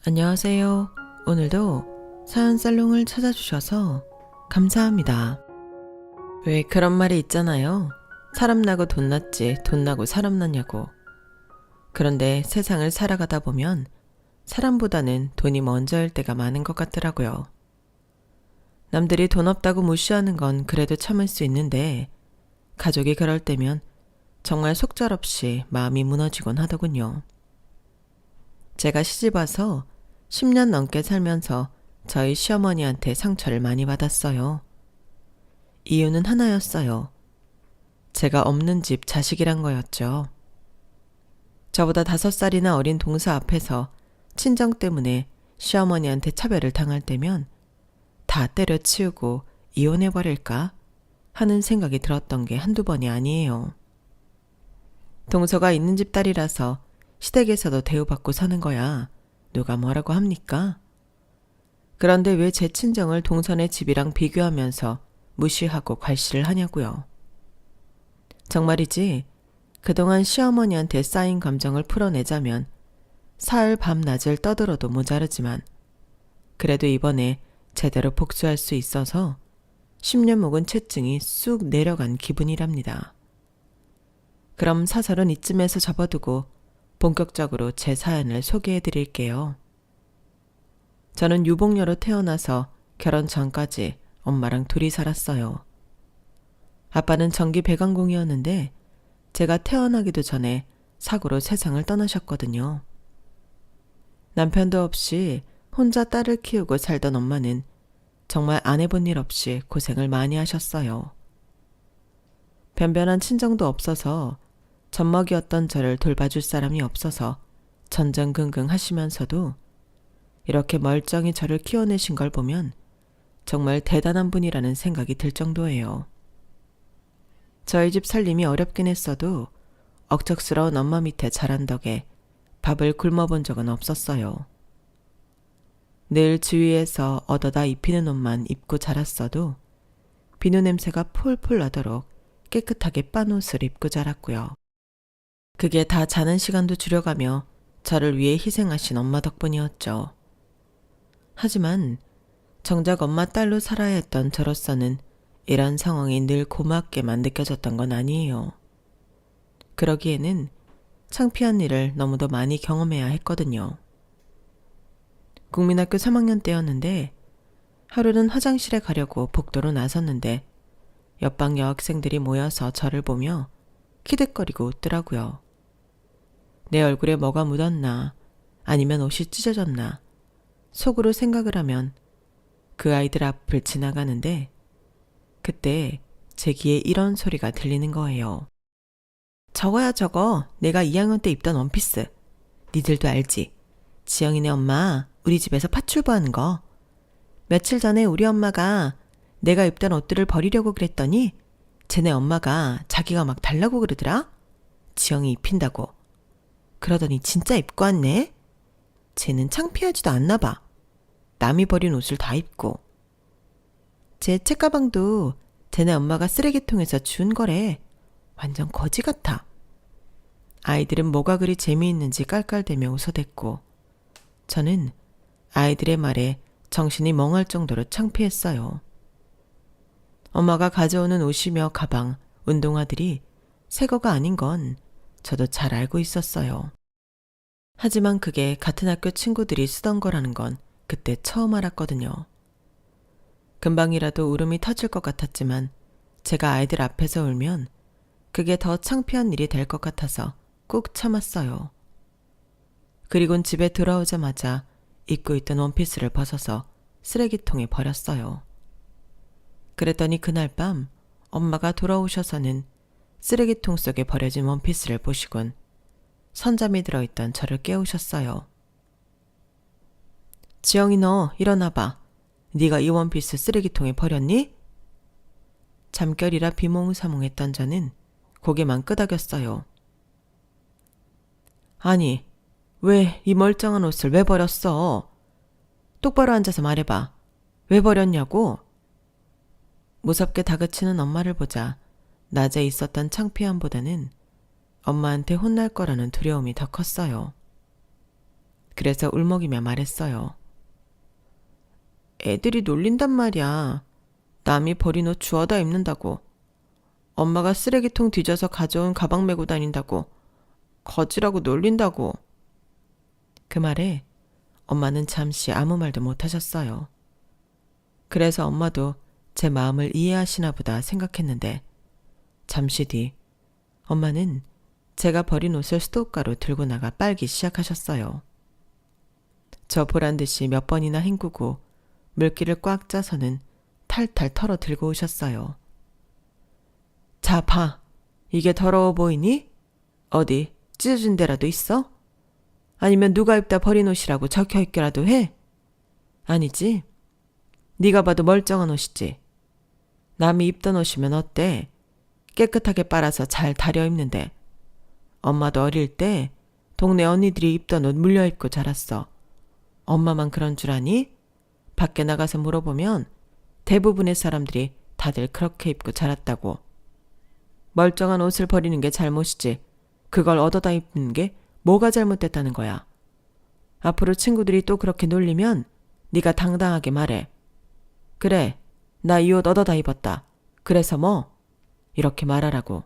안녕하세요. 오늘도 사연 살롱을 찾아주셔서 감사합니다. 왜 그런 말이 있잖아요. 사람 나고 돈 났지 돈 나고 사람 났냐고. 그런데 세상을 살아가다 보면 사람보다는 돈이 먼저일 때가 많은 것 같더라고요. 남들이 돈 없다고 무시하는 건 그래도 참을 수 있는데 가족이 그럴 때면 정말 속절없이 마음이 무너지곤 하더군요. 제가 시집와서 10년 넘게 살면서 저희 시어머니한테 상처를 많이 받았어요. 이유는 하나였어요. 제가 없는 집 자식이란 거였죠. 저보다 5살이나 어린 동서 앞에서 친정 때문에 시어머니한테 차별을 당할 때면 다 때려치우고 이혼해버릴까 하는 생각이 들었던 게 한두 번이 아니에요. 동서가 있는 집 딸이라서 시댁에서도 대우받고 사는 거야. 누가 뭐라고 합니까? 그런데 왜 제 친정을 동선의 집이랑 비교하면서 무시하고 괄시를 하냐고요. 정말이지 그동안 시어머니한테 쌓인 감정을 풀어내자면 사흘 밤낮을 떠들어도 모자르지만 그래도 이번에 제대로 복수할 수 있어서 10년 묵은 채증이 쑥 내려간 기분이랍니다. 그럼 사설은 이쯤에서 접어두고 본격적으로 제 사연을 소개해 드릴게요. 저는 유복녀로 태어나서 결혼 전까지 엄마랑 둘이 살았어요. 아빠는 전기 배관공이었는데 제가 태어나기도 전에 사고로 세상을 떠나셨거든요. 남편도 없이 혼자 딸을 키우고 살던 엄마는 정말 안 해본 일 없이 고생을 많이 하셨어요. 변변한 친정도 없어서 젖먹이었던 저를 돌봐줄 사람이 없어서 전전긍긍 하시면서도 이렇게 멀쩡히 저를 키워내신 걸 보면 정말 대단한 분이라는 생각이 들 정도예요. 저희 집 살림이 어렵긴 했어도 억척스러운 엄마 밑에 자란 덕에 밥을 굶어본 적은 없었어요. 늘 주위에서 얻어다 입히는 옷만 입고 자랐어도 비누 냄새가 폴폴 나도록 깨끗하게 빤 옷을 입고 자랐고요. 그게 다 자는 시간도 줄여가며 저를 위해 희생하신 엄마 덕분이었죠. 하지만 정작 엄마 딸로 살아야 했던 저로서는 이런 상황이 늘 고맙게만 느껴졌던 건 아니에요. 그러기에는 창피한 일을 너무도 많이 경험해야 했거든요. 국민학교 3학년 때였는데 하루는 화장실에 가려고 복도로 나섰는데 옆방 여학생들이 모여서 저를 보며 키득거리고 웃더라고요. 내 얼굴에 뭐가 묻었나 아니면 옷이 찢어졌나 속으로 생각을 하면 그 아이들 앞을 지나가는데 그때 제 귀에 이런 소리가 들리는 거예요. 저거야 저거 내가 2학년 때 입던 원피스. 니들도 알지? 지영이네 엄마 우리 집에서 파출부하는 거. 며칠 전에 우리 엄마가 내가 입던 옷들을 버리려고 그랬더니 쟤네 엄마가 자기가 막 달라고 그러더라. 지영이 입힌다고. 그러더니 진짜 입고 왔네. 쟤는 창피하지도 않나 봐. 남이 버린 옷을 다 입고. 제 책가방도 쟤네 엄마가 쓰레기통에서 준 거래. 완전 거지 같아. 아이들은 뭐가 그리 재미있는지 깔깔대며 웃어댔고 저는 아이들의 말에 정신이 멍할 정도로 창피했어요. 엄마가 가져오는 옷이며 가방, 운동화들이 새 거가 아닌 건 저도 잘 알고 있었어요. 하지만 그게 같은 학교 친구들이 쓰던 거라는 건 그때 처음 알았거든요. 금방이라도 울음이 터질 것 같았지만 제가 아이들 앞에서 울면 그게 더 창피한 일이 될 것 같아서 꾹 참았어요. 그리곤 집에 돌아오자마자 입고 있던 원피스를 벗어서 쓰레기통에 버렸어요. 그랬더니 그날 밤 엄마가 돌아오셔서는 쓰레기통 속에 버려진 원피스를 보시곤 선잠이 들어있던 저를 깨우셨어요. 지영이 너 일어나봐. 네가 이 원피스 쓰레기통에 버렸니? 잠결이라 비몽사몽했던 저는 고개만 끄덕였어요. 아니, 왜 이 멀쩡한 옷을 왜 버렸어? 똑바로 앉아서 말해봐. 왜 버렸냐고? 무섭게 다그치는 엄마를 보자 낮에 있었던 창피함보다는 엄마한테 혼날 거라는 두려움이 더 컸어요. 그래서 울먹이며 말했어요. 애들이 놀린단 말이야. 남이 버린 옷 주워다 입는다고. 엄마가 쓰레기통 뒤져서 가져온 가방 메고 다닌다고. 거지라고 놀린다고. 그 말에 엄마는 잠시 아무 말도 못하셨어요. 그래서 엄마도 제 마음을 이해하시나 보다 생각했는데 잠시 뒤 엄마는 제가 버린 옷을 수도가로 들고 나가 빨기 시작하셨어요. 저 보란 듯이 몇 번이나 헹구고 물기를 꽉 짜서는 탈탈 털어 들고 오셨어요. 자, 봐. 이게 더러워 보이니? 어디 찢어진 데라도 있어? 아니면 누가 입다 버린 옷이라고 적혀있기라도 해? 아니지. 네가 봐도 멀쩡한 옷이지. 남이 입던 옷이면 어때? 깨끗하게 빨아서 잘 다려 입는데. 엄마도 어릴 때 동네 언니들이 입던 옷 물려 입고 자랐어. 엄마만 그런 줄 아니? 밖에 나가서 물어보면 대부분의 사람들이 다들 그렇게 입고 자랐다고. 멀쩡한 옷을 버리는 게 잘못이지. 그걸 얻어다 입는 게 뭐가 잘못됐다는 거야. 앞으로 친구들이 또 그렇게 놀리면 네가 당당하게 말해. 그래, 나 이 옷 얻어다 입었다. 그래서 뭐? 이렇게 말하라고.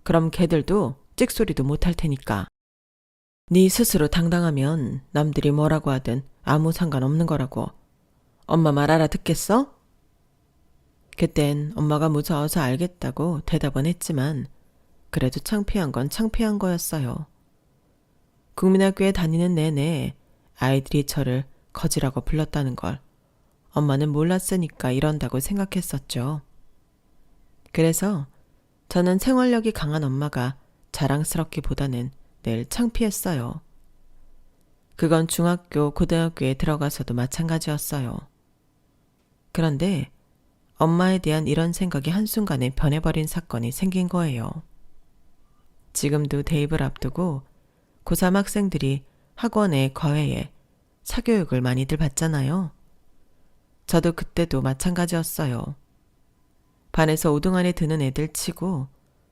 그럼 걔들도 찍소리도 못할 테니까. 네 스스로 당당하면 남들이 뭐라고 하든 아무 상관없는 거라고. 엄마 말 알아듣겠어? 그땐 엄마가 무서워서 알겠다고 대답은 했지만 그래도 창피한 건 창피한 거였어요. 국민학교에 다니는 내내 아이들이 저를 거지라고 불렀다는 걸 엄마는 몰랐으니까 이런다고 생각했었죠. 그래서 저는 생활력이 강한 엄마가 자랑스럽기보다는 늘 창피했어요. 그건 중학교, 고등학교에 들어가서도 마찬가지였어요. 그런데 엄마에 대한 이런 생각이 한순간에 변해버린 사건이 생긴 거예요. 지금도 대입을 앞두고 고3 학생들이 학원에 과외에 사교육을 많이들 받잖아요. 저도 그때도 마찬가지였어요. 반에서 5등 안에 드는 애들 치고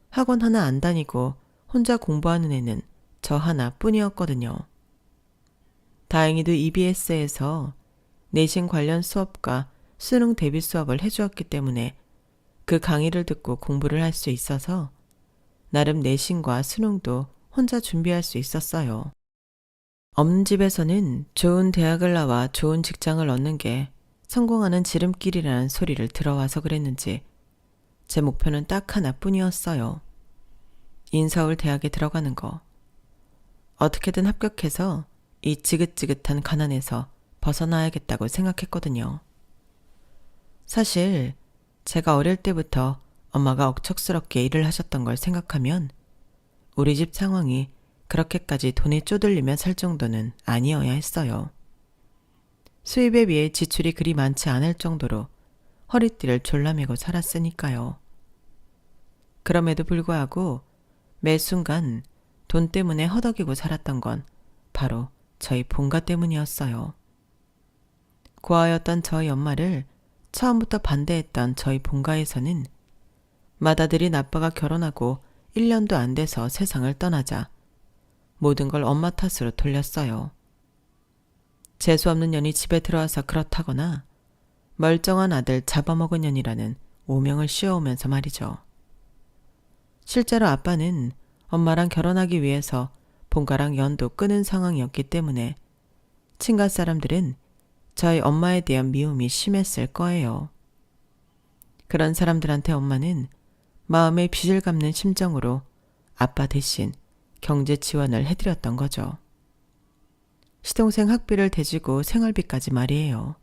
학원 하나 안 다니고 혼자 공부하는 애는 저 하나뿐이었거든요. 다행히도 EBS에서 내신 관련 수업과 수능 대비 수업을 해주었기 때문에 그 강의를 듣고 공부를 할 수 있어서 나름 내신과 수능도 혼자 준비할 수 있었어요. 없는 집에서는 좋은 대학을 나와 좋은 직장을 얻는 게 성공하는 지름길이라는 소리를 들어와서 그랬는지 제 목표는 딱 하나뿐이었어요. 인서울 대학에 들어가는 거. 어떻게든 합격해서 이 지긋지긋한 가난에서 벗어나야겠다고 생각했거든요. 사실 제가 어릴 때부터 엄마가 억척스럽게 일을 하셨던 걸 생각하면 우리 집 상황이 그렇게까지 돈에 쪼들리며 살 정도는 아니어야 했어요. 수입에 비해 지출이 그리 많지 않을 정도로 허리띠를 졸라매고 살았으니까요. 그럼에도 불구하고 매 순간 돈 때문에 허덕이고 살았던 건 바로 저희 본가 때문이었어요. 고아였던 저희 엄마를 처음부터 반대했던 저희 본가에서는 맏아들인 아빠가 결혼하고 1년도 안 돼서 세상을 떠나자 모든 걸 엄마 탓으로 돌렸어요. 재수없는 년이 집에 들어와서 그렇다거나 멀쩡한 아들 잡아먹은 년이라는 오명을 씌워오면서 말이죠. 실제로 아빠는 엄마랑 결혼하기 위해서 본가랑 연도 끊은 상황이었기 때문에 친가 사람들은 저희 엄마에 대한 미움이 심했을 거예요. 그런 사람들한테 엄마는 마음의 빚을 갚는 심정으로 아빠 대신 경제 지원을 해드렸던 거죠. 시동생 학비를 대주고 생활비까지 말이에요.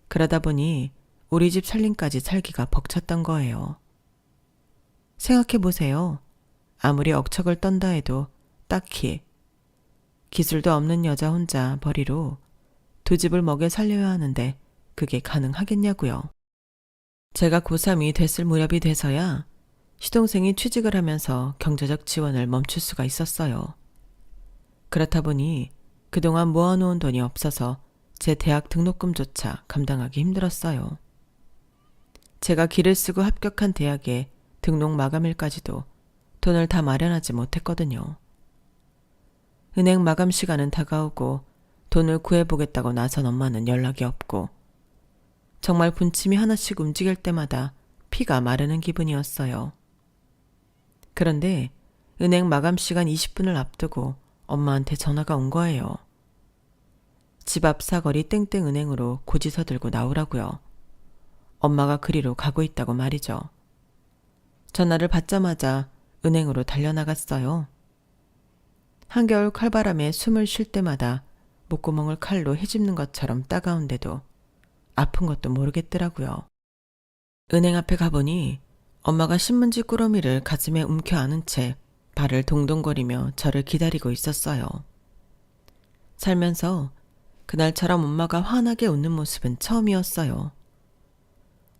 그러다 보니 우리 집 살림까지 살기가 벅찼던 거예요. 생각해보세요. 아무리 억척을 떤다 해도 딱히 기술도 없는 여자 혼자 벌이로 두 집을 먹여 살려야 하는데 그게 가능하겠냐고요. 제가 고3이 됐을 무렵이 돼서야 시동생이 취직을 하면서 경제적 지원을 멈출 수가 있었어요. 그렇다 보니 그동안 모아놓은 돈이 없어서 제 대학 등록금조차 감당하기 힘들었어요. 제가 기를 쓰고 합격한 대학에 등록 마감일까지도 돈을 다 마련하지 못했거든요. 은행 마감 시간은 다가오고 돈을 구해보겠다고 나선 엄마는 연락이 없고 정말 분침이 하나씩 움직일 때마다 피가 마르는 기분이었어요. 그런데 은행 마감 시간 20분을 앞두고 엄마한테 전화가 온 거예요. 집 앞 사거리 땡땡은행으로 고지서 들고 나오라고요. 엄마가 그리로 가고 있다고 말이죠. 전화를 받자마자 은행으로 달려나갔어요. 한겨울 칼바람에 숨을 쉴 때마다 목구멍을 칼로 헤집는 것처럼 따가운데도 아픈 것도 모르겠더라고요. 은행 앞에 가보니 엄마가 신문지 꾸러미를 가슴에 움켜 안은 채 발을 동동거리며 저를 기다리고 있었어요. 살면서 그날처럼 엄마가 환하게 웃는 모습은 처음이었어요.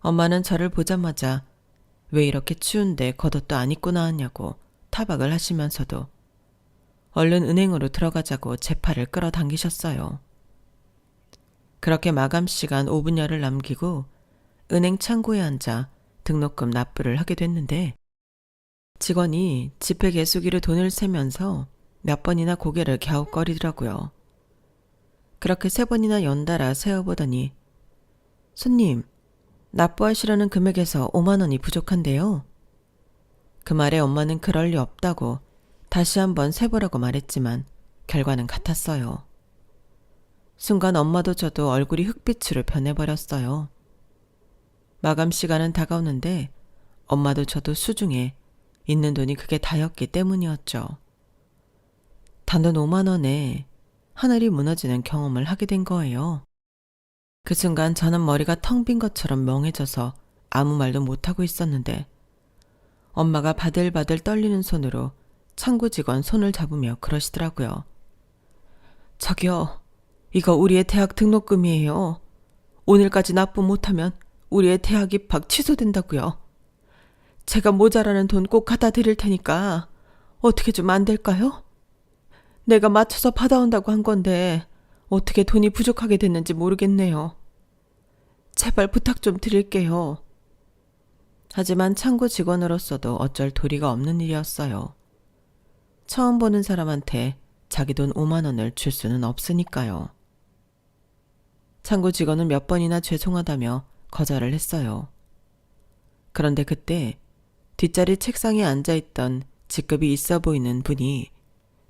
엄마는 저를 보자마자 왜 이렇게 추운데 겉옷도 안 입고 나왔냐고 타박을 하시면서도 얼른 은행으로 들어가자고 제 팔을 끌어당기셨어요. 그렇게 마감 시간 5분여를 남기고 은행 창구에 앉아 등록금 납부를 하게 됐는데 직원이 지폐 개수기로 돈을 세면서 몇 번이나 고개를 갸웃거리더라고요. 그렇게 3번이나 연달아 세어보더니 손님, 납부하시려는 금액에서 5만 원이 부족한데요. 그 말에 엄마는 그럴 리 없다고 다시 한번 세보라고 말했지만 결과는 같았어요. 순간 엄마도 저도 얼굴이 흑빛으로 변해버렸어요. 마감 시간은 다가오는데 엄마도 저도 수중에 있는 돈이 그게 다였기 때문이었죠. 단돈 5만 원에 하늘이 무너지는 경험을 하게 된 거예요. 그 순간 저는 머리가 텅 빈 것처럼 멍해져서 아무 말도 못하고 있었는데 엄마가 바들바들 떨리는 손으로 창구 직원 손을 잡으며 그러시더라고요. 저기요, 이거 우리의 대학 등록금이에요. 오늘까지 납부 못하면 우리의 대학 입학 취소된다고요. 제가 모자라는 돈 꼭 갖다 드릴 테니까 어떻게 좀 안 될까요? 내가 맞춰서 받아온다고 한 건데 어떻게 돈이 부족하게 됐는지 모르겠네요. 제발 부탁 좀 드릴게요. 하지만 창구 직원으로서도 어쩔 도리가 없는 일이었어요. 처음 보는 사람한테 자기 돈 5만 원을 줄 수는 없으니까요. 창구 직원은 몇 번이나 죄송하다며 거절을 했어요. 그런데 그때 뒷자리 책상에 앉아있던 직급이 있어 보이는 분이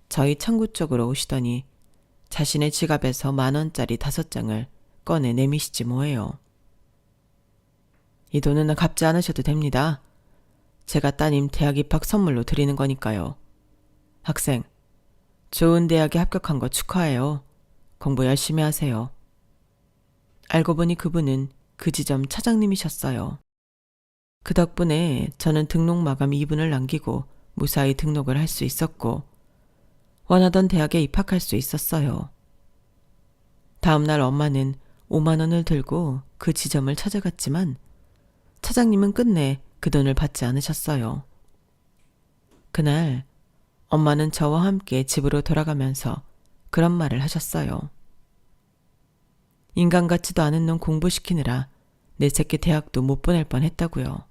저희 창구 쪽으로 오시더니 자신의 지갑에서 10,000원짜리 5장을 꺼내 내미시지 뭐예요. 이 돈은 갚지 않으셔도 됩니다. 제가 따님 대학 입학 선물로 드리는 거니까요. 학생, 좋은 대학에 합격한 거 축하해요. 공부 열심히 하세요. 알고 보니 그분은 그 지점 차장님이셨어요. 그 덕분에 저는 등록 마감 2분을 남기고 무사히 등록을 할 수 있었고 원하던 대학에 입학할 수 있었어요. 다음날 엄마는 5만 원을 들고 그 지점을 찾아갔지만 차장님은 끝내 그 돈을 받지 않으셨어요. 그날 엄마는 저와 함께 집으로 돌아가면서 그런 말을 하셨어요. 인간 같지도 않은 놈 공부시키느라 내 새끼 대학도 못 보낼 뻔했다고요.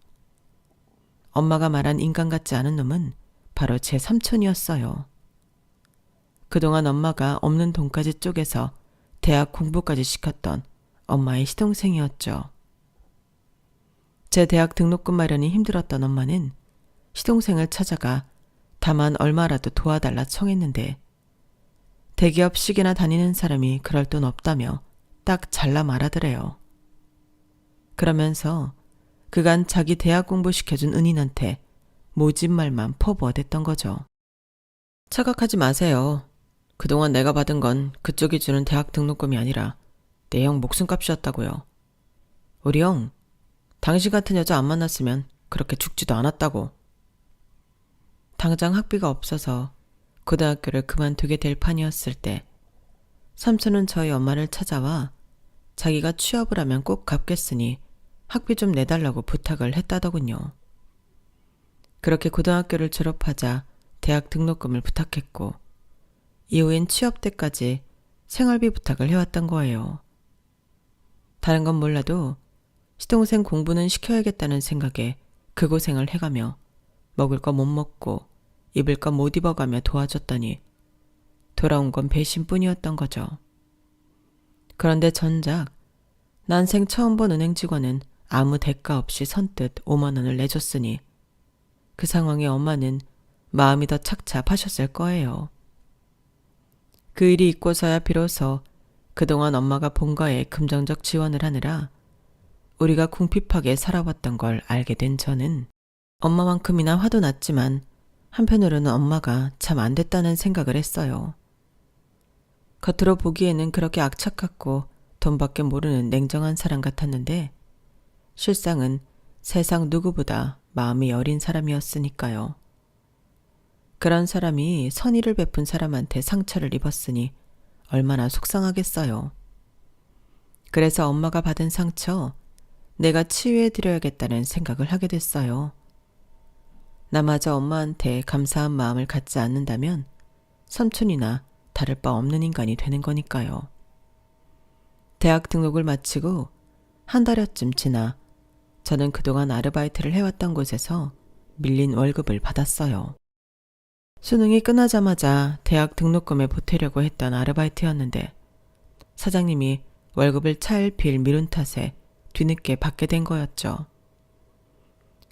엄마가 말한 인간 같지 않은 놈은 바로 제 삼촌이었어요. 그동안 엄마가 없는 돈까지 쪼개서 대학 공부까지 시켰던 엄마의 시동생이었죠. 제 대학 등록금 마련이 힘들었던 엄마는 시동생을 찾아가 다만 얼마라도 도와달라 청했는데 대기업식이나 다니는 사람이 그럴 돈 없다며 딱 잘라 말하더래요. 그러면서 그간 자기 대학 공부시켜준 은인한테 모진 말만 퍼부어댔던 거죠. 착각하지 마세요. 그동안 내가 받은 건 그쪽이 주는 대학 등록금이 아니라 내 형 목숨값이었다고요. 우리 형, 당신 같은 여자 안 만났으면 그렇게 죽지도 않았다고. 당장 학비가 없어서 고등학교를 그만두게 될 판이었을 때 삼촌은 저희 엄마를 찾아와 자기가 취업을 하면 꼭 갚겠으니 학비 좀 내달라고 부탁을 했다더군요. 그렇게 고등학교를 졸업하자 대학 등록금을 부탁했고 이후엔 취업 때까지 생활비 부탁을 해왔던 거예요. 다른 건 몰라도 시동생 공부는 시켜야겠다는 생각에 그 고생을 해가며 먹을 거 못 먹고 입을 거 못 입어가며 도와줬더니 돌아온 건 배신뿐이었던 거죠. 그런데 전작 난생 처음 본 은행 직원은 아무 대가 없이 선뜻 5만 원을 내줬으니 그 상황에 엄마는 마음이 더 착잡하셨을 거예요. 그 일이 있고서야 비로소 그동안 엄마가 본가에 금전적 지원을 하느라 우리가 궁핍하게 살아왔던 걸 알게 된 저는 엄마만큼이나 화도 났지만 한편으로는 엄마가 참 안 됐다는 생각을 했어요. 겉으로 보기에는 그렇게 악착 같고 돈밖에 모르는 냉정한 사람 같았는데 실상은 세상 누구보다 마음이 여린 사람이었으니까요. 그런 사람이 선의를 베푼 사람한테 상처를 입었으니 얼마나 속상하겠어요. 그래서 엄마가 받은 상처 내가 치유해드려야겠다는 생각을 하게 됐어요. 나마저 엄마한테 감사한 마음을 갖지 않는다면 삼촌이나 다를 바 없는 인간이 되는 거니까요. 대학 등록을 마치고 한 달여쯤 지나 저는 그동안 아르바이트를 해왔던 곳에서 밀린 월급을 받았어요. 수능이 끝나자마자 대학 등록금에 보태려고 했던 아르바이트였는데 사장님이 월급을 차일피일 미룬 탓에 뒤늦게 받게 된 거였죠.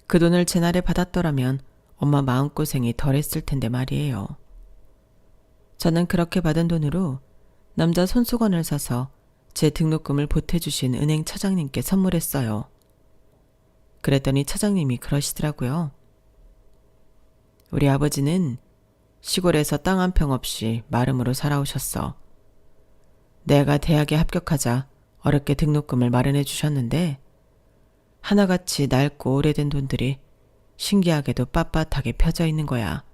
그 돈을 제 날에 받았더라면 엄마 마음고생이 덜했을 텐데 말이에요. 저는 그렇게 받은 돈으로 남자 손수건을 사서 제 등록금을 보태주신 은행 차장님께 선물했어요. 그랬더니 차장님이 그러시더라고요. 우리 아버지는 시골에서 땅 한 평 없이 마름으로 살아오셨어. 내가 대학에 합격하자 어렵게 등록금을 마련해 주셨는데 하나같이 낡고 오래된 돈들이 신기하게도 빳빳하게 펴져 있는 거야.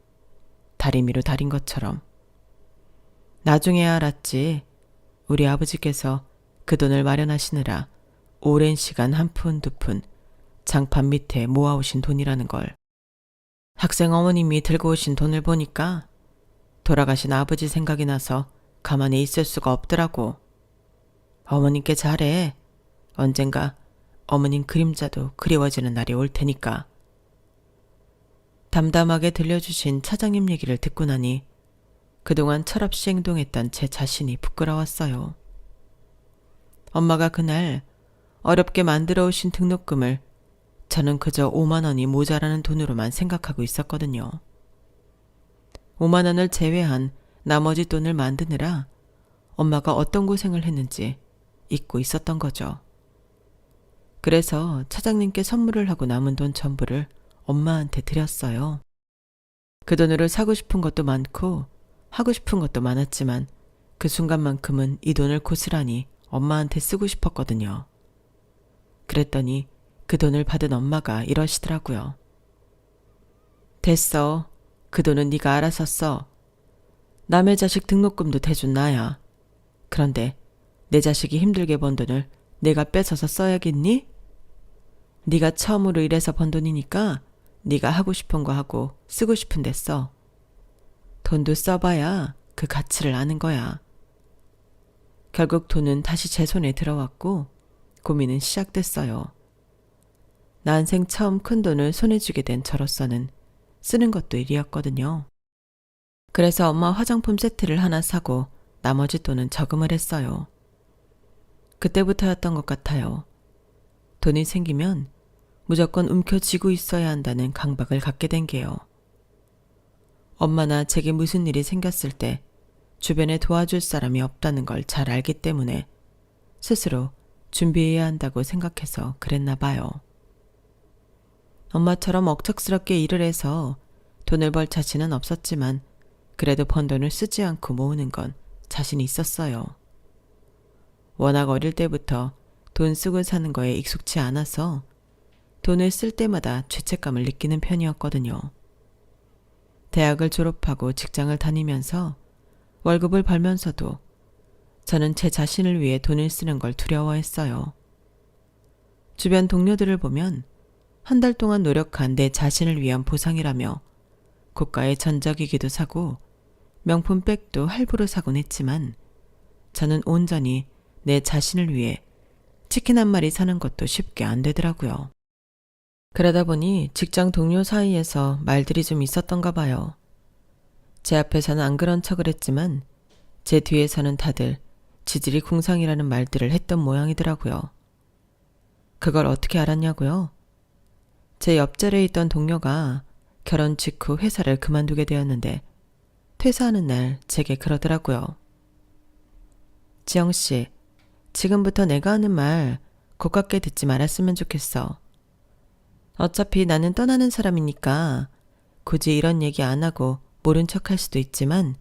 다리미로 달인 것처럼. 나중에야 알았지. 우리 아버지께서 그 돈을 마련하시느라 오랜 시간 한 푼 두 푼 장판 밑에 모아오신 돈이라는 걸. 학생 어머님이 들고 오신 돈을 보니까 돌아가신 아버지 생각이 나서 가만히 있을 수가 없더라고. 어머님께 잘해. 언젠가 어머님 그림자도 그리워지는 날이 올 테니까. 담담하게 들려주신 차장님 얘기를 듣고 나니 그동안 철없이 행동했던 제 자신이 부끄러웠어요. 엄마가 그날 어렵게 만들어 오신 등록금을 저는 그저 5만 원이 모자라는 돈으로만 생각하고 있었거든요. 5만 원을 제외한 나머지 돈을 만드느라 엄마가 어떤 고생을 했는지 잊고 있었던 거죠. 그래서 차장님께 선물을 하고 남은 돈 전부를 엄마한테 드렸어요. 그 돈으로 사고 싶은 것도 많고 하고 싶은 것도 많았지만 그 순간만큼은 이 돈을 고스란히 엄마한테 쓰고 싶었거든요. 그랬더니 그 돈을 받은 엄마가 이러시더라고요. 됐어. 그 돈은 네가 알아서 써. 남의 자식 등록금도 대준 나야. 그런데 내 자식이 힘들게 번 돈을 내가 뺏어서 써야겠니? 네가 처음으로 일해서 번 돈이니까 네가 하고 싶은 거 하고 쓰고 싶은 데 써. 돈도 써봐야 그 가치를 아는 거야. 결국 돈은 다시 제 손에 들어왔고 고민은 시작됐어요. 난생 처음 큰 돈을 손에 쥐게 된 저로서는 쓰는 것도 일이었거든요. 그래서 엄마 화장품 세트를 하나 사고 나머지 돈은 저금을 했어요. 그때부터였던 것 같아요. 돈이 생기면 무조건 움켜쥐고 있어야 한다는 강박을 갖게 된 게요. 엄마나 제게 무슨 일이 생겼을 때 주변에 도와줄 사람이 없다는 걸 잘 알기 때문에 스스로 준비해야 한다고 생각해서 그랬나 봐요. 엄마처럼 억척스럽게 일을 해서 돈을 벌 자신은 없었지만 그래도 번 돈을 쓰지 않고 모으는 건 자신이 있었어요. 워낙 어릴 때부터 돈 쓰고 사는 거에 익숙치 않아서 돈을 쓸 때마다 죄책감을 느끼는 편이었거든요. 대학을 졸업하고 직장을 다니면서 월급을 벌면서도 저는 제 자신을 위해 돈을 쓰는 걸 두려워했어요. 주변 동료들을 보면 한 달 동안 노력한 내 자신을 위한 보상이라며 고가의 전자기기도 사고 명품 백도 할부로 사곤 했지만 저는 온전히 내 자신을 위해 치킨 한 마리 사는 것도 쉽게 안 되더라고요. 그러다 보니 직장 동료 사이에서 말들이 좀 있었던가 봐요. 제 앞에서는 안 그런 척을 했지만 제 뒤에서는 다들 지질이 궁상이라는 말들을 했던 모양이더라고요. 그걸 어떻게 알았냐고요? 제 옆자리에 있던 동료가 결혼 직후 회사를 그만두게 되었는데 퇴사하는 날 제게 그러더라고요. 지영 씨, 지금부터 내가 하는 말 고깝게 듣지 말았으면 좋겠어. 어차피 나는 떠나는 사람이니까 굳이 이런 얘기 안 하고 모른 척 할 수도 있지만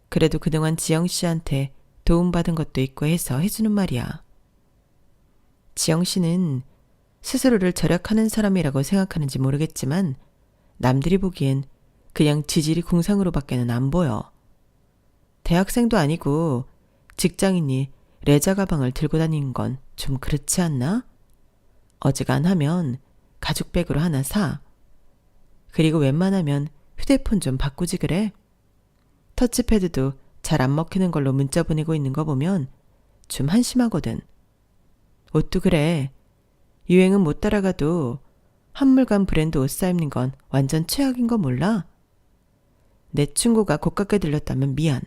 그래도 그동안 지영 씨한테 도움받은 것도 있고 해서 해주는 말이야. 지영 씨는 스스로를 절약하는 사람이라고 생각하는지 모르겠지만 남들이 보기엔 그냥 지질이 궁상으로밖에는 안 보여. 대학생도 아니고 직장인이 레자 가방을 들고 다니는 건 좀 그렇지 않나? 어지간하면 가죽백으로 하나 사. 그리고 웬만하면 휴대폰 좀 바꾸지 그래? 터치패드도 잘 안 먹히는 걸로 문자 보내고 있는 거 보면 좀 한심하거든. 옷도 그래. 유행은 못 따라가도 한물간 브랜드 옷 사 입는 건 완전 최악인 거 몰라? 내 충고가 고깝게 들렸다면 미안.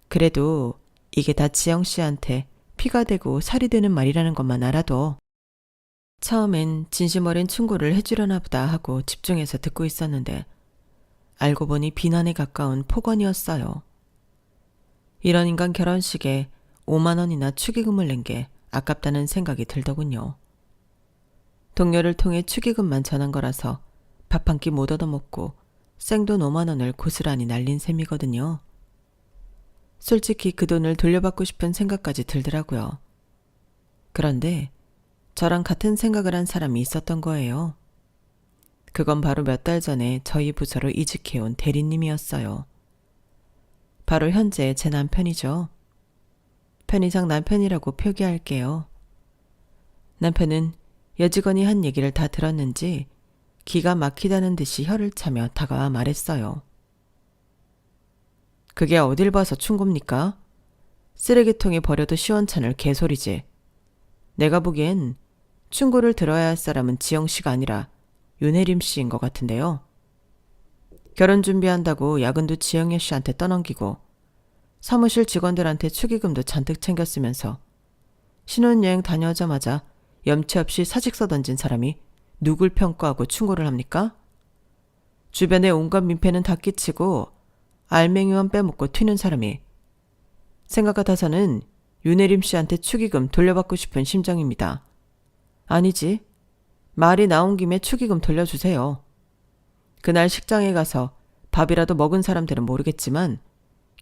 그래도 이게 다 지영 씨한테 피가 되고 살이 되는 말이라는 것만 알아도. 처음엔 진심 어린 충고를 해주려나 보다 하고 집중해서 듣고 있었는데 알고 보니 비난에 가까운 폭언이었어요. 이런 인간 결혼식에 5만 원이나 축의금을 낸 게 아깝다는 생각이 들더군요. 동료를 통해 축의금만 전한 거라서 밥 한 끼 못 얻어먹고 생돈 5만 원을 고스란히 날린 셈이거든요. 솔직히 그 돈을 돌려받고 싶은 생각까지 들더라고요. 그런데 저랑 같은 생각을 한 사람이 있었던 거예요. 그건 바로 몇 달 전에 저희 부서로 이직해온 대리님이었어요. 바로 현재 제 남편이죠. 편의상 남편이라고 표기할게요. 남편은 여직원이 한 얘기를 다 들었는지 기가 막히다는 듯이 혀를 차며 다가와 말했어요. 그게 어딜 봐서 충고입니까? 쓰레기통에 버려도 시원찮을 개소리지. 내가 보기엔 충고를 들어야 할 사람은 지영 씨가 아니라 윤혜림 씨인 것 같은데요. 결혼 준비한다고 야근도 지영애 씨한테 떠넘기고 사무실 직원들한테 축의금도 잔뜩 챙겼으면서 신혼여행 다녀오자마자 염치 없이 사직서 던진 사람이 누굴 평가하고 충고를 합니까? 주변에 온갖 민폐는 다 끼치고 알맹이만 빼먹고 튀는 사람이 생각 같아서는 윤혜림 씨한테 축의금 돌려받고 싶은 심정입니다. 아니지. 말이 나온 김에 축의금 돌려주세요. 그날 식장에 가서 밥이라도 먹은 사람들은 모르겠지만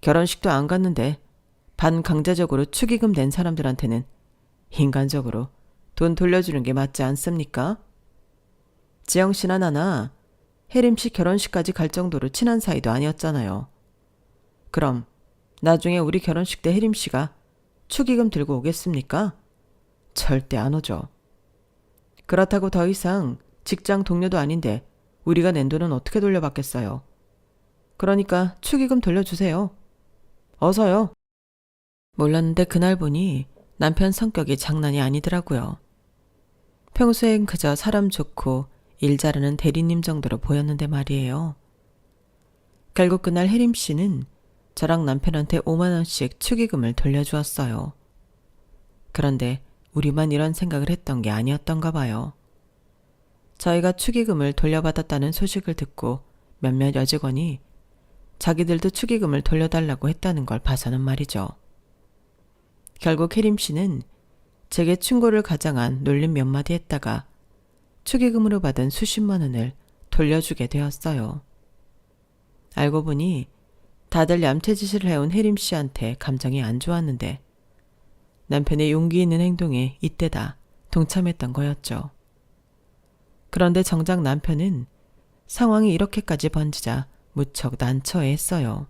결혼식도 안 갔는데 반강제적으로 축의금 낸 사람들한테는 인간적으로 돈 돌려주는 게 맞지 않습니까? 지영 씨나 나나 혜림 씨 결혼식까지 갈 정도로 친한 사이도 아니었잖아요. 그럼 나중에 우리 결혼식 때 혜림 씨가 축의금 들고 오겠습니까? 절대 안 오죠. 그렇다고 더 이상 직장 동료도 아닌데 우리가 낸 돈은 어떻게 돌려받겠어요. 그러니까 축의금 돌려주세요. 어서요. 몰랐는데 그날 보니 남편 성격이 장난이 아니더라고요. 평소엔 그저 사람 좋고 일 잘하는 대리님 정도로 보였는데 말이에요. 결국 그날 혜림 씨는 저랑 남편한테 5만 원씩 축의금을 돌려주었어요. 그런데 우리만 이런 생각을 했던 게 아니었던가 봐요. 저희가 축의금을 돌려받았다는 소식을 듣고 몇몇 여직원이 자기들도 축의금을 돌려달라고 했다는 걸 봐서는 말이죠. 결국 혜림 씨는 제게 충고를 가장한 놀림 몇 마디 했다가 축의금으로 받은 수십만 원을 돌려주게 되었어요. 알고 보니 다들 얌체짓을 해온 혜림 씨한테 감정이 안 좋았는데 남편의 용기 있는 행동에 이때다 동참했던 거였죠. 그런데 정작 남편은 상황이 이렇게까지 번지자 무척 난처해했어요.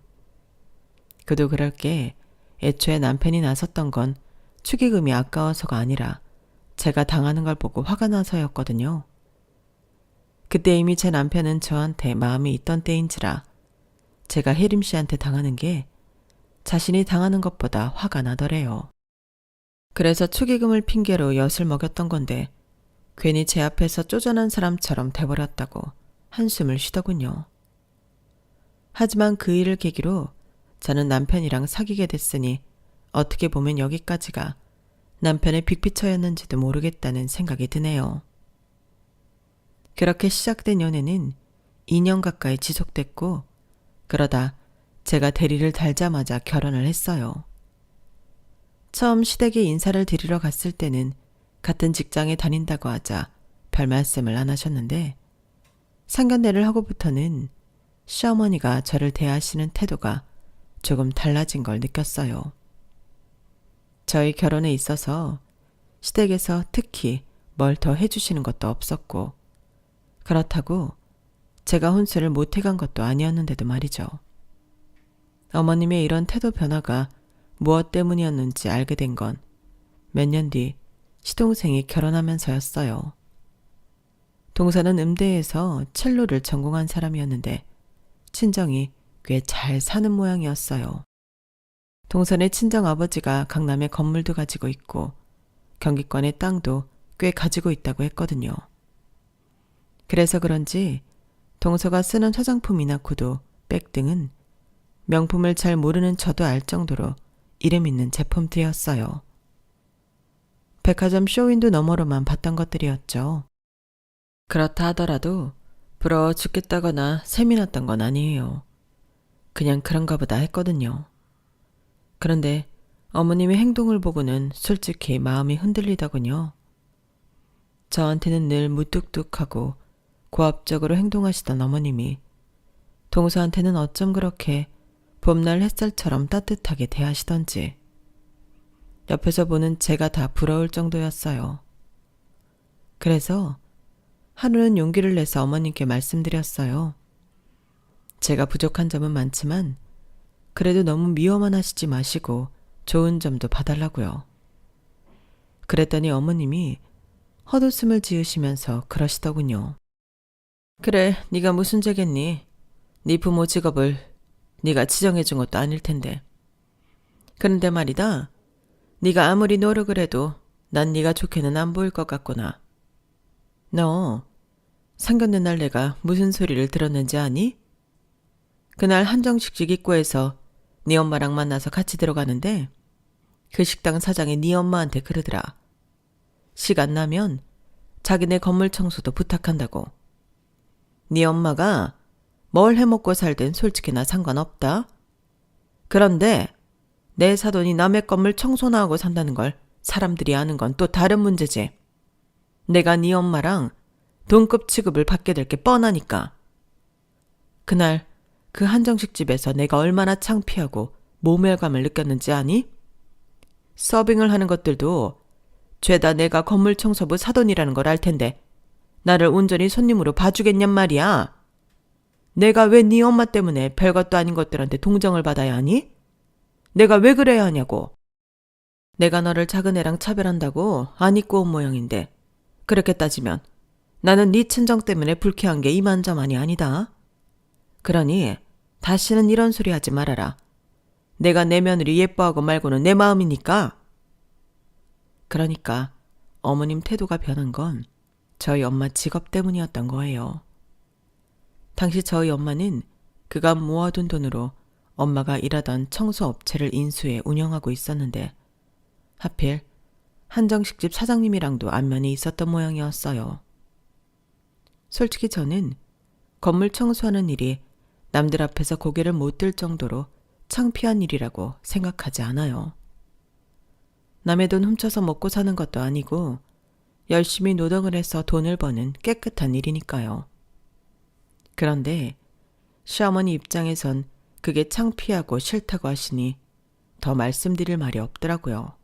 그도 그럴 게 애초에 남편이 나섰던 건 축의금이 아까워서가 아니라 제가 당하는 걸 보고 화가 나서였거든요. 그때 이미 제 남편은 저한테 마음이 있던 때인지라 제가 혜림 씨한테 당하는 게 자신이 당하는 것보다 화가 나더래요. 그래서 축의금을 핑계로 엿을 먹였던 건데 괜히 제 앞에서 쪼잔한 사람처럼 돼버렸다고 한숨을 쉬더군요. 하지만 그 일을 계기로 저는 남편이랑 사귀게 됐으니 어떻게 보면 여기까지가 남편의 빅피처였는지도 모르겠다는 생각이 드네요. 그렇게 시작된 연애는 2년 가까이 지속됐고 그러다 제가 대리를 달자마자 결혼을 했어요. 처음 시댁에 인사를 드리러 갔을 때는 같은 직장에 다닌다고 하자 별 말씀을 안 하셨는데 상견례를 하고부터는 시어머니가 저를 대하시는 태도가 조금 달라진 걸 느꼈어요. 저희 결혼에 있어서 시댁에서 특히 뭘 더 해주시는 것도 없었고 그렇다고 제가 혼수를 못 해간 것도 아니었는데도 말이죠. 어머님의 이런 태도 변화가 무엇 때문이었는지 알게 된 건 몇 년 뒤 시동생이 결혼하면서였어요. 동서는 음대에서 첼로를 전공한 사람이었는데 친정이 꽤 잘 사는 모양이었어요. 동선의 친정아버지가 강남에 건물도 가지고 있고 경기권의 땅도 꽤 가지고 있다고 했거든요. 그래서 그런지 동서가 쓰는 화장품이나 구두, 백 등은 명품을 잘 모르는 저도 알 정도로 이름 있는 제품들이었어요. 백화점 쇼윈도 너머로만 봤던 것들이었죠. 그렇다 하더라도 부러워 죽겠다거나 셈이 났던 건 아니에요. 그냥 그런가 보다 했거든요. 그런데 어머님의 행동을 보고는 솔직히 마음이 흔들리더군요. 저한테는 늘 무뚝뚝하고 고압적으로 행동하시던 어머님이 동서한테는 어쩜 그렇게 봄날 햇살처럼 따뜻하게 대하시던지 옆에서 보는 제가 다 부러울 정도였어요. 그래서 하루는 용기를 내서 어머님께 말씀드렸어요. 제가 부족한 점은 많지만 그래도 너무 미워만 하시지 마시고 좋은 점도 봐달라고요. 그랬더니 어머님이 헛웃음을 지으시면서 그러시더군요. 그래, 네가 무슨 죄겠니? 네 부모 직업을 네가 지정해준 것도 아닐 텐데. 그런데 말이다. 네가 아무리 노력을 해도 난 네가 좋게는 안 보일 것 같구나. 너 상견례 날 내가 무슨 소리를 들었는지 아니? 그날 한정식집 입구에서 네 엄마랑 만나서 같이 들어가는데 그 식당 사장이 네 엄마한테 그러더라. 시간 나면 자기네 건물 청소도 부탁한다고. 네 엄마가 뭘 해먹고 살든 솔직히 나 상관없다. 그런데 내 사돈이 남의 건물 청소나 하고 산다는 걸 사람들이 아는 건 또 다른 문제지. 내가 네 엄마랑 동급 취급을 받게 될 게 뻔하니까. 그날 그 한정식집에서 내가 얼마나 창피하고 모멸감을 느꼈는지 아니? 서빙을 하는 것들도 죄다 내가 건물 청소부 사돈이라는 걸 알 텐데 나를 온전히 손님으로 봐주겠냔 말이야. 내가 왜 네 엄마 때문에 별것도 아닌 것들한테 동정을 받아야 하니? 내가 왜 그래야 하냐고. 내가 너를 작은 애랑 차별한다고 안 입고 온 모양인데 그렇게 따지면 나는 네 친정 때문에 불쾌한 게 이만저만이 아니다. 그러니 다시는 이런 소리 하지 말아라. 내가 내 며느리 예뻐하고 말고는 내 마음이니까. 그러니까 어머님 태도가 변한 건 저희 엄마 직업 때문이었던 거예요. 당시 저희 엄마는 그간 모아둔 돈으로 엄마가 일하던 청소업체를 인수해 운영하고 있었는데 하필 한정식집 사장님이랑도 안면이 있었던 모양이었어요. 솔직히 저는 건물 청소하는 일이 남들 앞에서 고개를 못 들 정도로 창피한 일이라고 생각하지 않아요. 남의 돈 훔쳐서 먹고 사는 것도 아니고 열심히 노동을 해서 돈을 버는 깨끗한 일이니까요. 그런데 시어머니 입장에선 그게 창피하고 싫다고 하시니 더 말씀드릴 말이 없더라고요.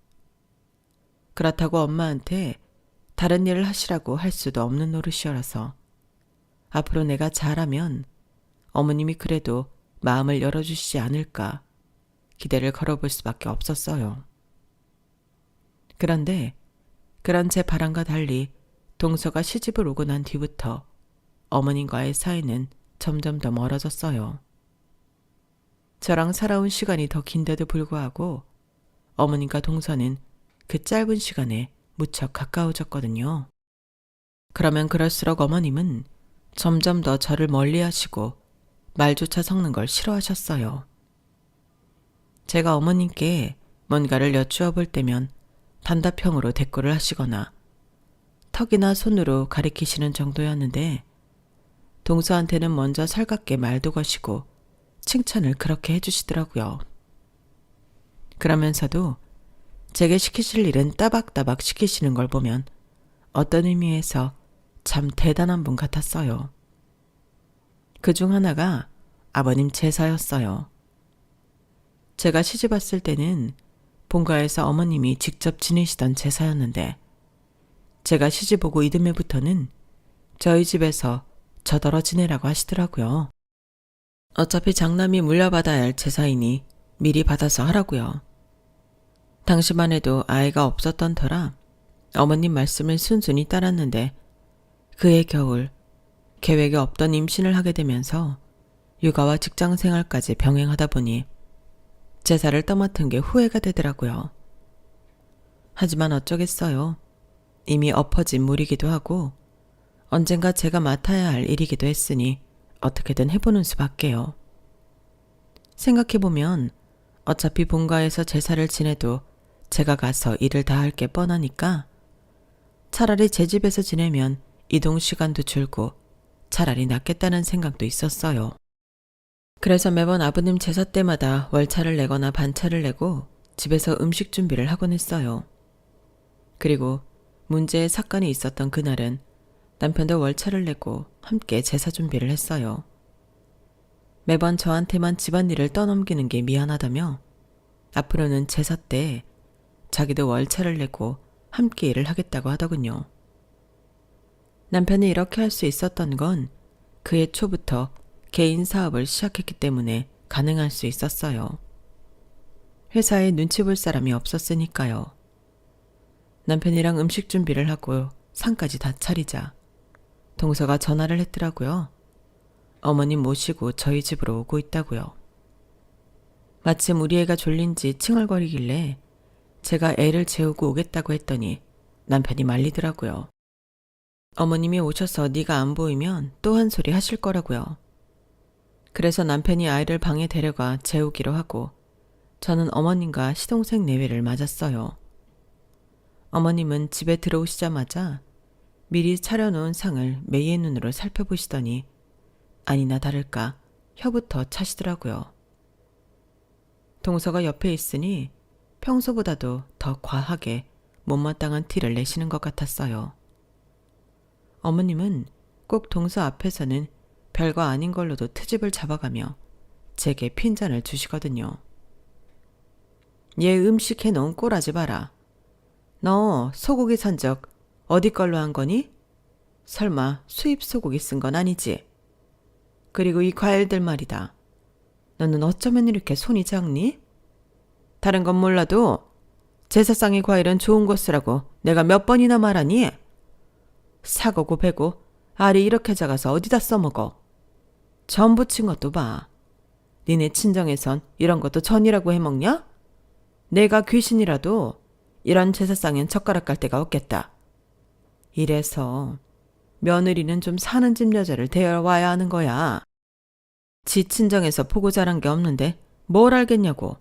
그렇다고 엄마한테 다른 일을 하시라고 할 수도 없는 노릇이어라서 앞으로 내가 잘하면 어머님이 그래도 마음을 열어주시지 않을까 기대를 걸어볼 수밖에 없었어요. 그런데 그런 제 바람과 달리 동서가 시집을 오고 난 뒤부터 어머님과의 사이는 점점 더 멀어졌어요. 저랑 살아온 시간이 더 긴데도 불구하고 어머님과 동서는 그 짧은 시간에 무척 가까워졌거든요. 그러면 그럴수록 어머님은 점점 더 저를 멀리하시고 말조차 섞는 걸 싫어하셨어요. 제가 어머님께 뭔가를 여쭈어 볼 때면 단답형으로 대꾸를 하시거나 턱이나 손으로 가리키시는 정도였는데 동서한테는 먼저 살갑게 말도 거시고 칭찬을 그렇게 해주시더라고요. 그러면서도 제게 시키실 일은 따박따박 시키시는 걸 보면 어떤 의미에서 참 대단한 분 같았어요. 그중 하나가 아버님 제사였어요. 제가 시집 왔을 때는 본가에서 어머님이 직접 지내시던 제사였는데 제가 시집 오고 이듬해부터는 저희 집에서 저더러 지내라고 하시더라고요. 어차피 장남이 물려받아야 할 제사이니 미리 받아서 하라고요. 당시만 해도 아이가 없었던 터라 어머님 말씀을 순순히 따랐는데 그해 겨울 계획에 없던 임신을 하게 되면서 육아와 직장 생활까지 병행하다 보니 제사를 떠맡은 게 후회가 되더라고요. 하지만 어쩌겠어요. 이미 엎어진 물이기도 하고 언젠가 제가 맡아야 할 일이기도 했으니 어떻게든 해보는 수밖에요. 생각해보면 어차피 본가에서 제사를 지내도 제가 가서 일을 다 할 게 뻔하니까 차라리 제 집에서 지내면 이동 시간도 줄고 차라리 낫겠다는 생각도 있었어요. 그래서 매번 아버님 제사 때마다 월차를 내거나 반차를 내고 집에서 음식 준비를 하곤 했어요. 그리고 문제의 사건이 있었던 그날은 남편도 월차를 내고 함께 제사 준비를 했어요. 매번 저한테만 집안일을 떠넘기는 게 미안하다며 앞으로는 제사 때 자기도 월차를 내고 함께 일을 하겠다고 하더군요. 남편이 이렇게 할 수 있었던 건 그해 초부터 개인 사업을 시작했기 때문에 가능할 수 있었어요. 회사에 눈치 볼 사람이 없었으니까요. 남편이랑 음식 준비를 하고 상까지 다 차리자 동서가 전화를 했더라고요. 어머님 모시고 저희 집으로 오고 있다고요. 마침 우리 애가 졸린지 칭얼거리길래 제가 애를 재우고 오겠다고 했더니 남편이 말리더라고요. 어머님이 오셔서 네가 안 보이면 또 한 소리 하실 거라고요. 그래서 남편이 아이를 방에 데려가 재우기로 하고 저는 어머님과 시동생 내외를 맞았어요. 어머님은 집에 들어오시자마자 미리 차려놓은 상을 매의 눈으로 살펴보시더니 아니나 다를까 혀부터 차시더라고요. 동서가 옆에 있으니 평소보다도 더 과하게 못마땅한 티를 내시는 것 같았어요. 어머님은 꼭 동서 앞에서는 별거 아닌 걸로도 트집을 잡아가며 제게 핀잔을 주시거든요. 얘 음식 해놓은 꼴하지 마라. 너 소고기 산 적 어디 걸로 한 거니? 설마 수입 소고기 쓴 건 아니지? 그리고 이 과일들 말이다. 너는 어쩌면 이렇게 손이 작니? 다른 건 몰라도 제사상의 과일은 좋은 거 쓰라고 내가 몇 번이나 말하니? 사고고 배고 알이 이렇게 작아서 어디다 써먹어. 전 부친 것도 봐. 니네 친정에선 이런 것도 전이라고 해먹냐? 내가 귀신이라도 이런 제사상엔 젓가락 깔 데가 없겠다. 이래서 며느리는 좀 사는 집 여자를 데려와야 하는 거야. 지 친정에서 보고 자란 게 없는데 뭘 알겠냐고.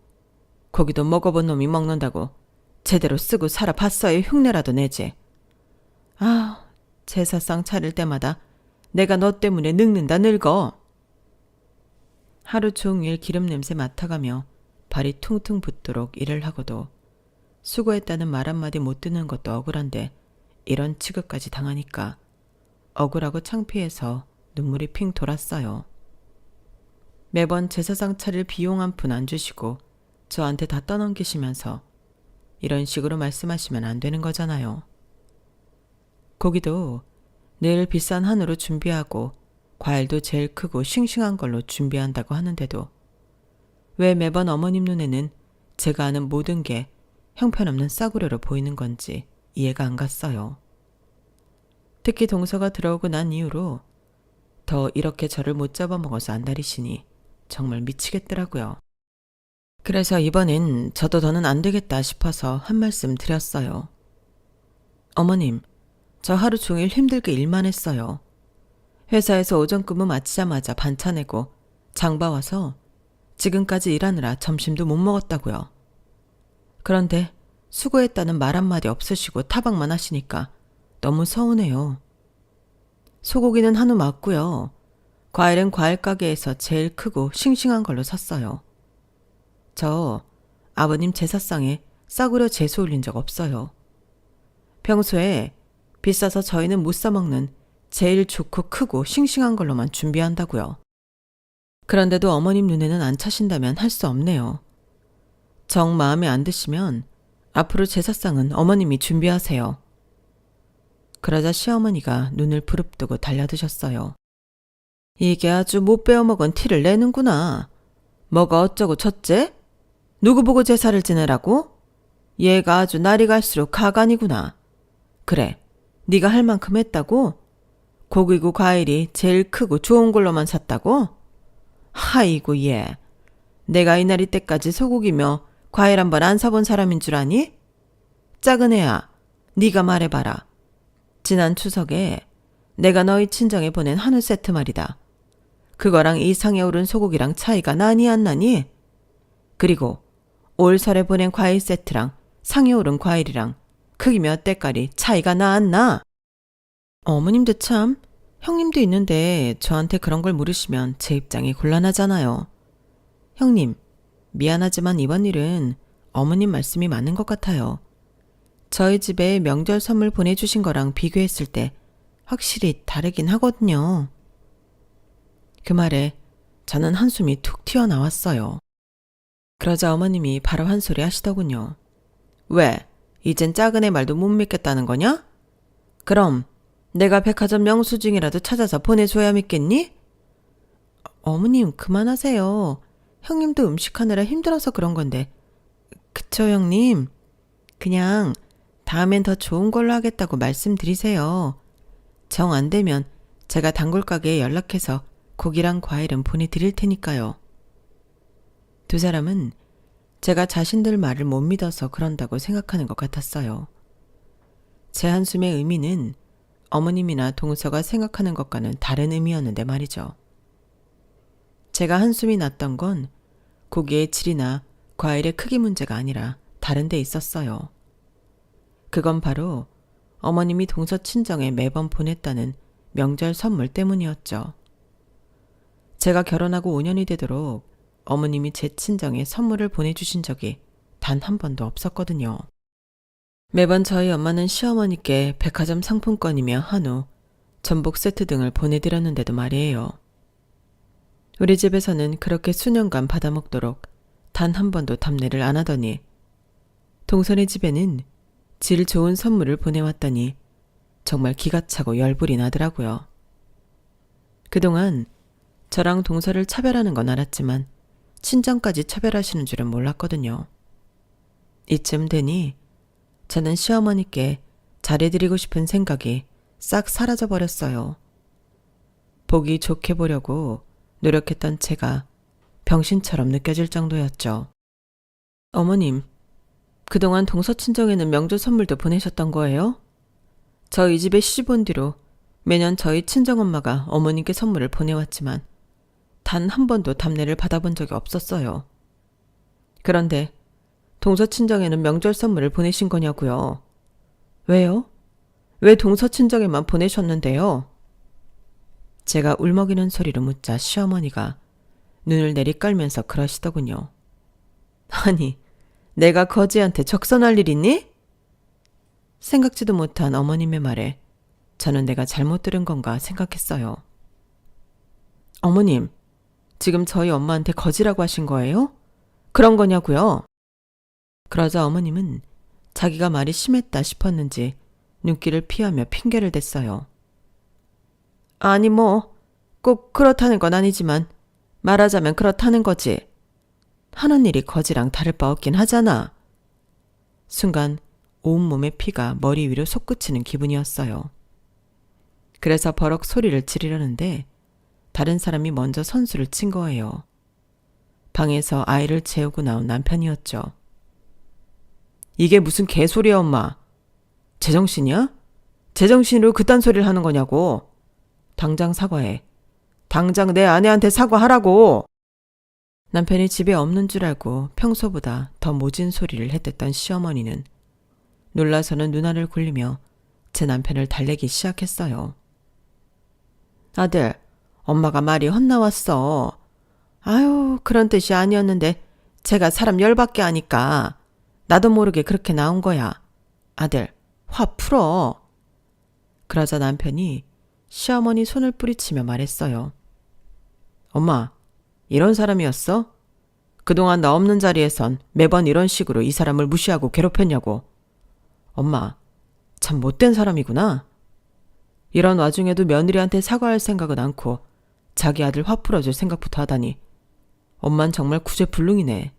고기도 먹어본 놈이 먹는다고 제대로 쓰고 살아봤어야 흉내라도 내지. 아, 제사상 차릴 때마다 내가 너 때문에 늙는다 늙어. 하루 종일 기름 냄새 맡아가며 발이 퉁퉁 붓도록 일을 하고도 수고했다는 말 한마디 못 듣는 것도 억울한데 이런 취급까지 당하니까 억울하고 창피해서 눈물이 핑 돌았어요. 매번 제사상 차릴 비용 한 푼 안 주시고 저한테 다 떠넘기시면서 이런 식으로 말씀하시면 안 되는 거잖아요. 고기도 늘 비싼 한우로 준비하고 과일도 제일 크고 싱싱한 걸로 준비한다고 하는데도 왜 매번 어머님 눈에는 제가 아는 모든 게 형편없는 싸구려로 보이는 건지 이해가 안 갔어요. 특히 동서가 들어오고 난 이후로 더 이렇게 저를 못 잡아먹어서 안달이시니 정말 미치겠더라고요. 그래서 이번엔 저도 더는 안 되겠다 싶어서 한 말씀 드렸어요. 어머님, 저 하루 종일 힘들게 일만 했어요. 회사에서 오전 근무 마치자마자 반차 내고 장 봐와서 지금까지 일하느라 점심도 못 먹었다고요. 그런데 수고했다는 말 한마디 없으시고 타박만 하시니까 너무 서운해요. 소고기는 한우 맞고요. 과일은 과일 가게에서 제일 크고 싱싱한 걸로 샀어요. 저 아버님 제사상에 싸구려 재수 올린 적 없어요. 평소에 비싸서 저희는 못 사 먹는 제일 좋고 크고 싱싱한 걸로만 준비한다고요. 그런데도 어머님 눈에는 안 차신다면 할 수 없네요. 정 마음에 안 드시면 앞으로 제사상은 어머님이 준비하세요. 그러자 시어머니가 눈을 부릅뜨고 달려드셨어요. 이게 아주 못 배워먹은 티를 내는구나. 뭐가 어쩌고 저째? 누구 보고 제사를 지내라고? 얘가 아주 날이 갈수록 가관이구나. 그래, 네가 할 만큼 했다고? 고기고 과일이 제일 크고 좋은 걸로만 샀다고? 하이고 얘. 내가 이날이 때까지 소고기며 과일 한 번 안 사본 사람인 줄 아니? 작은 애야, 네가 말해봐라. 지난 추석에 내가 너희 친정에 보낸 한우 세트 말이다. 그거랑 이 상에 오른 소고기랑 차이가 나니 안 나니? 그리고 올 설에 보낸 과일 세트랑 상에 오른 과일이랑 크기 몇 대깔이 차이가 나 안 나? 어머님도 참, 형님도 있는데 저한테 그런 걸 물으시면 제 입장이 곤란하잖아요. 형님, 미안하지만 이번 일은 어머님 말씀이 맞는 것 같아요. 저희 집에 명절 선물 보내주신 거랑 비교했을 때 확실히 다르긴 하거든요. 그 말에 저는 한숨이 툭 튀어나왔어요. 그러자 어머님이 바로 한 소리 하시더군요. 왜? 이젠 작은 애 말도 못 믿겠다는 거냐? 그럼 내가 백화점 영수증이라도 찾아서 보내줘야 믿겠니? 어머님 그만하세요. 형님도 음식하느라 힘들어서 그런 건데. 그쵸 형님? 그냥 다음엔 더 좋은 걸로 하겠다고 말씀드리세요. 정 안 되면 제가 단골 가게에 연락해서 고기랑 과일은 보내드릴 테니까요. 두 사람은 제가 자신들 말을 못 믿어서 그런다고 생각하는 것 같았어요. 제 한숨의 의미는 어머님이나 동서가 생각하는 것과는 다른 의미였는데 말이죠. 제가 한숨이 났던 건 고기의 질이나 과일의 크기 문제가 아니라 다른 데 있었어요. 그건 바로 어머님이 동서 친정에 매번 보냈다는 명절 선물 때문이었죠. 제가 결혼하고 5년이 되도록 어머님이 제 친정에 선물을 보내주신 적이 단 한 번도 없었거든요. 매번 저희 엄마는 시어머니께 백화점 상품권이며 한우, 전복 세트 등을 보내드렸는데도 말이에요. 우리 집에서는 그렇게 수년간 받아먹도록 단 한 번도 답례를 안 하더니 동선의 집에는 질 좋은 선물을 보내왔더니 정말 기가 차고 열불이 나더라고요. 그동안 저랑 동서를 차별하는 건 알았지만 친정까지 차별하시는 줄은 몰랐거든요. 이쯤 되니 저는 시어머니께 잘해드리고 싶은 생각이 싹 사라져버렸어요. 보기 좋게 보려고 노력했던 제가 병신처럼 느껴질 정도였죠. 어머님, 그동안 동서 친정에는 명절 선물도 보내셨던 거예요? 저희 집에 시집 온 뒤로 매년 저희 친정엄마가 어머님께 선물을 보내왔지만 단 한 번도 답례를 받아본 적이 없었어요. 그런데 동서 친정에는 명절 선물을 보내신 거냐고요? 왜요? 왜 동서 친정에만 보내셨는데요? 제가 울먹이는 소리로 묻자 시어머니가 눈을 내리깔면서 그러시더군요. 아니, 내가 거지한테 적선할 일 있니? 생각지도 못한 어머님의 말에 저는 내가 잘못 들은 건가 생각했어요. 어머님, 지금 저희 엄마한테 거지라고 하신 거예요? 그런 거냐고요? 그러자 어머님은 자기가 말이 심했다 싶었는지 눈길을 피하며 핑계를 댔어요. 아니 꼭 그렇다는 건 아니지만 말하자면 그렇다는 거지. 하는 일이 거지랑 다를 바 없긴 하잖아. 순간 온몸의 피가 머리 위로 솟구치는 기분이었어요. 그래서 버럭 소리를 지르려는데 다른 사람이 먼저 선수를 친 거예요. 방에서 아이를 재우고 나온 남편이었죠. 이게 무슨 개소리야 엄마. 제정신이야? 제정신으로 그딴 소리를 하는 거냐고. 당장 사과해. 당장 내 아내한테 사과하라고. 남편이 집에 없는 줄 알고 평소보다 더 모진 소리를 했댔던 시어머니는 놀라서는 눈알을 굴리며 제 남편을 달래기 시작했어요. 아들, 엄마가 말이 헛나왔어. 아유, 그런 뜻이 아니었는데 제가 사람 열받게 하니까 나도 모르게 그렇게 나온 거야. 아들, 화 풀어. 그러자 남편이 시어머니 손을 뿌리치며 말했어요. 엄마, 이런 사람이었어? 그동안 나 없는 자리에선 매번 이런 식으로 이 사람을 무시하고 괴롭혔냐고. 엄마, 참 못된 사람이구나. 이런 와중에도 며느리한테 사과할 생각은 않고 자기 아들 화 풀어줄 생각부터 하다니. 엄만 정말 구제불능이네.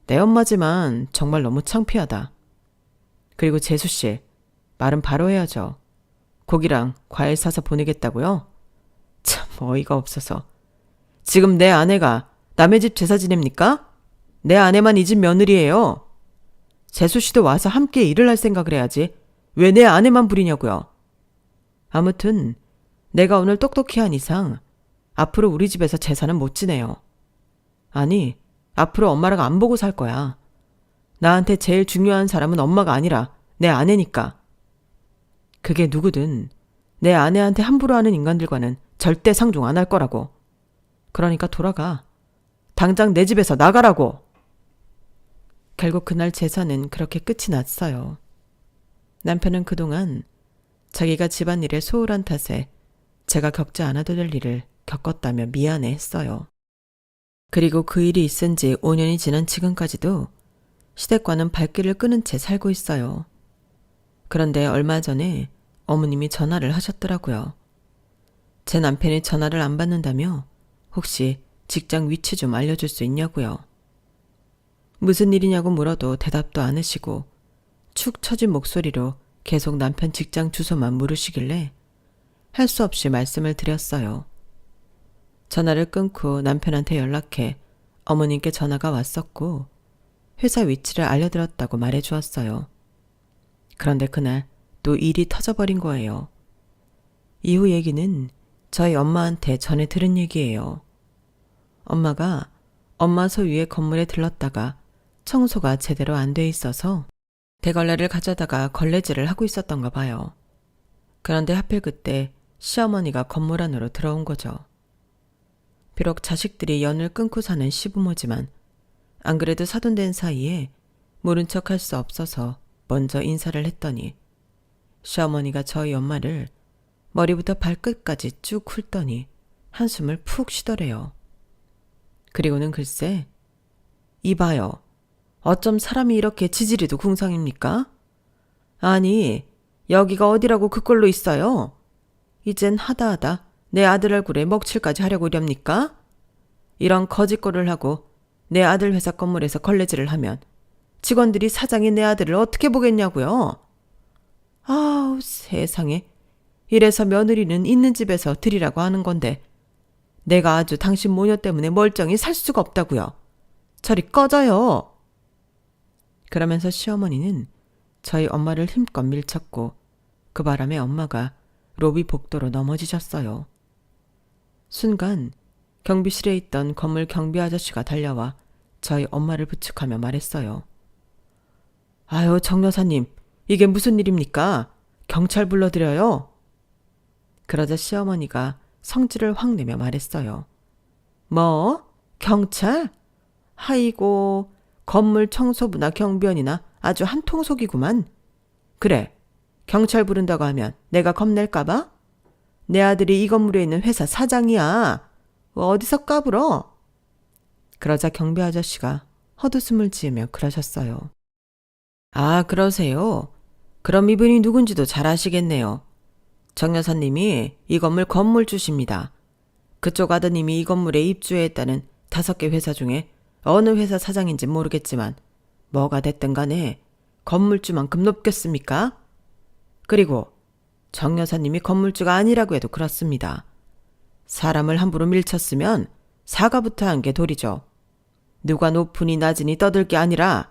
내 엄마지만 정말 너무 창피하다. 그리고 재수씨, 말은 바로 해야죠. 고기랑 과일 사서 보내겠다고요? 참 어이가 없어서. 지금 내 아내가 남의 집 제사 지냅니까? 내 아내만 이 집 며느리예요. 재수씨도 와서 함께 일을 할 생각을 해야지. 왜 내 아내만 부리냐고요. 아무튼 내가 오늘 똑똑히 한 이상 앞으로 우리 집에서 제사는 못 지내요. 아니, 앞으로 엄마랑 안 보고 살 거야. 나한테 제일 중요한 사람은 엄마가 아니라 내 아내니까. 그게 누구든 내 아내한테 함부로 하는 인간들과는 절대 상종 안 할 거라고. 그러니까 돌아가. 당장 내 집에서 나가라고. 결국 그날 제사는 그렇게 끝이 났어요. 남편은 그동안 자기가 집안일에 소홀한 탓에 제가 겪지 않아도 될 일을 겪었다며 미안해 했어요. 그리고 그 일이 있은 지 5년이 지난 지금까지도 시댁과는 발길을 끊은 채 살고 있어요. 그런데 얼마 전에 어머님이 전화를 하셨더라고요. 제 남편이 전화를 안 받는다며 혹시 직장 위치 좀 알려줄 수 있냐고요. 무슨 일이냐고 물어도 대답도 안 하시고 축 처진 목소리로 계속 남편 직장 주소만 물으시길래 할 수 없이 말씀을 드렸어요. 전화를 끊고 남편한테 연락해 어머님께 전화가 왔었고 회사 위치를 알려드렸다고 말해주었어요. 그런데 그날 또 일이 터져버린 거예요. 이후 얘기는 저희 엄마한테 전해 들은 얘기예요. 엄마가 엄마 소유의 건물에 들렀다가 청소가 제대로 안 돼 있어서 대걸레를 가져다가 걸레질을 하고 있었던가 봐요. 그런데 하필 그때 시어머니가 건물 안으로 들어온 거죠. 비록 자식들이 연을 끊고 사는 시부모지만 안 그래도 사돈된 사이에 모른 척 할 수 없어서 먼저 인사를 했더니 시어머니가 저희 엄마를 머리부터 발끝까지 쭉 훑더니 한숨을 푹 쉬더래요. 그리고는 글쎄, 이봐요. 어쩜 사람이 이렇게 지지리도 궁상입니까? 아니, 여기가 어디라고 그꼴로 있어요? 이젠 하다하다 내 아들 얼굴에 먹칠까지 하려고 이렵니까? 이런 거짓골을 하고 내 아들 회사 건물에서 걸레질을 하면 직원들이 사장이 내 아들을 어떻게 보겠냐고요? 아우 세상에. 이래서 며느리는 있는 집에서 드리라고 하는 건데 내가 아주 당신 모녀 때문에 멀쩡히 살 수가 없다고요. 저리 꺼져요. 그러면서 시어머니는 저희 엄마를 힘껏 밀쳤고 그 바람에 엄마가 로비 복도로 넘어지셨어요. 순간 경비실에 있던 건물 경비 아저씨가 달려와 저희 엄마를 부축하며 말했어요. 아유 정 여사님, 이게 무슨 일입니까? 경찰 불러드려요. 그러자 시어머니가 성질을 확 내며 말했어요. 뭐? 경찰? 아이고, 건물 청소부나 경비원이나 아주 한통속이구만. 그래, 경찰 부른다고 하면 내가 겁낼까봐? 내 아들이 이 건물에 있는 회사 사장이야. 어디서 까불어? 그러자 경비 아저씨가 헛웃음을 지으며 그러셨어요. 아, 그러세요? 그럼 이분이 누군지도 잘 아시겠네요. 정 여사님이 이 건물 건물주십니다. 그쪽 아드님이 이 건물에 입주했다는 5개 회사 중에 어느 회사 사장인지 모르겠지만 뭐가 됐든 간에 건물주만큼 높겠습니까? 그리고 정 여사님이 건물주가 아니라고 해도 그렇습니다. 사람을 함부로 밀쳤으면 사과부터 한 게 도리죠. 누가 높으니 낮으니 떠들 게 아니라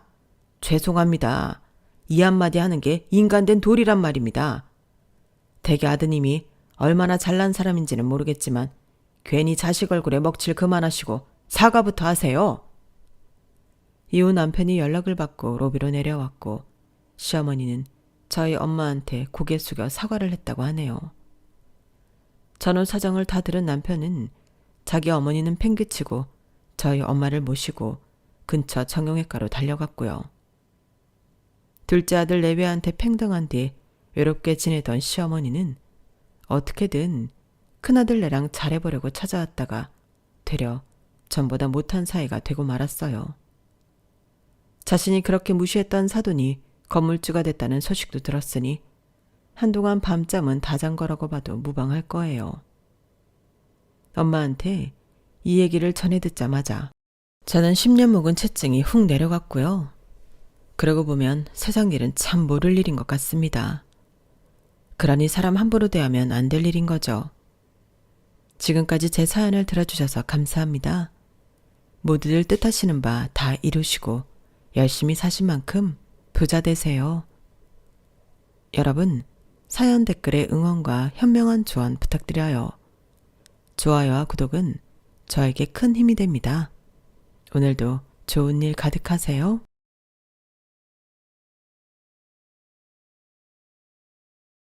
죄송합니다. 이 한마디 하는 게 인간된 도리란 말입니다. 대개 아드님이 얼마나 잘난 사람인지는 모르겠지만 괜히 자식 얼굴에 먹칠 그만하시고 사과부터 하세요. 이후 남편이 연락을 받고 로비로 내려왔고 시어머니는 저희 엄마한테 고개 숙여 사과를 했다고 하네요. 전후 사정을 다 들은 남편은 자기 어머니는 팽개치고 저희 엄마를 모시고 근처 정형외과로 달려갔고요. 둘째 아들 내외한테 팽당한 뒤 외롭게 지내던 시어머니는 어떻게든 큰아들네랑 잘해보려고 찾아왔다가 되려 전보다 못한 사이가 되고 말았어요. 자신이 그렇게 무시했던 사돈이 건물주가 됐다는 소식도 들었으니 한동안 밤잠은 다 잔 거라고 봐도 무방할 거예요. 엄마한테 이 얘기를 전해 듣자마자 저는 10년 묵은 채증이 훅 내려갔고요. 그러고 보면 세상 일은 참 모를 일인 것 같습니다. 그러니 사람 함부로 대하면 안 될 일인 거죠. 지금까지 제 사연을 들어주셔서 감사합니다. 모두들 뜻하시는 바 다 이루시고 열심히 사신 만큼 부자 되세요. 여러분, 사연 댓글에 응원과 현명한 조언 부탁드려요. 좋아요와 구독은 저에게 큰 힘이 됩니다. 오늘도 좋은 일 가득하세요.